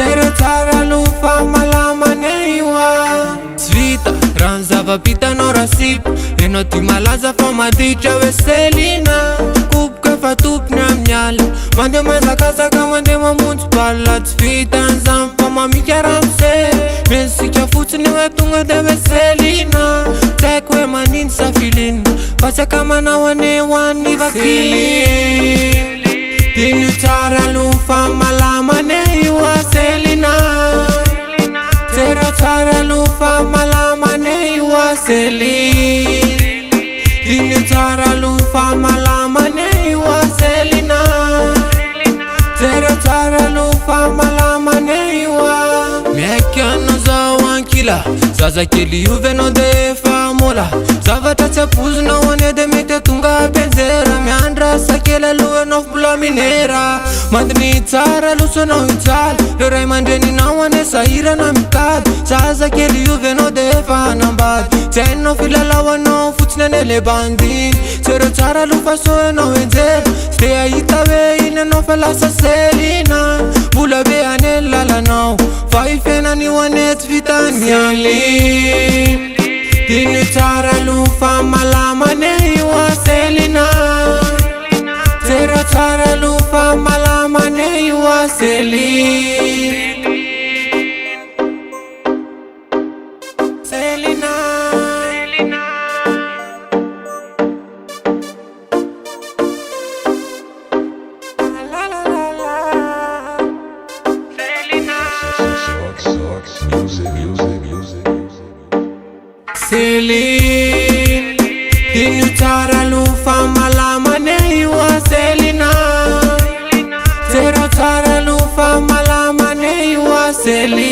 Tero tsara lufa malamaneiwa Svita, ranzava pita no rasip Eno ty malaza fa maditra we Selina Kubka fa topiny amnyala Mande mazakazaka mande mamonjy bala Tsy vitan'zany fa mamika ramse Mesika fotsiny hoe tonga de we Selina Tsaiko hoe maniny safilina Fa tsy akamanao ane hoan'ny vakily Tiny tsara lufa malamaneiwa Selina Tero tsara lufa malamaneiwa Selina Tiny tsara lufa malamaneiwa Selina Tero tsara lufa malamaneiwa Miaikano zao ankila Zazakely iovenao de efa mola Zavatra tsy apozonao ane de mety tonga benzera Miandra sakely alohanao vola minera Mandiny tsara losanao itsala Reo ray mandreninao ane sahirana mikady Zazakely iovenao de efa hanambady Tsy hainao filalaoanao fotsiny ane le bandiny Tsero tsara lofa soanao enjera Tsy te ahita hoe iny anao fa lasa Selina Vola be ane lalanao Fa ifenan'io ane tsy vitany an'liny Tiny tsara lufa malamaneiwa Selina Tero tsara lufa malamaneiwa Selina Selina La la la la Selina Selina Tiny tsara lufa malamaneiwa Selina Tero tsara lufa malamaneiwa Selina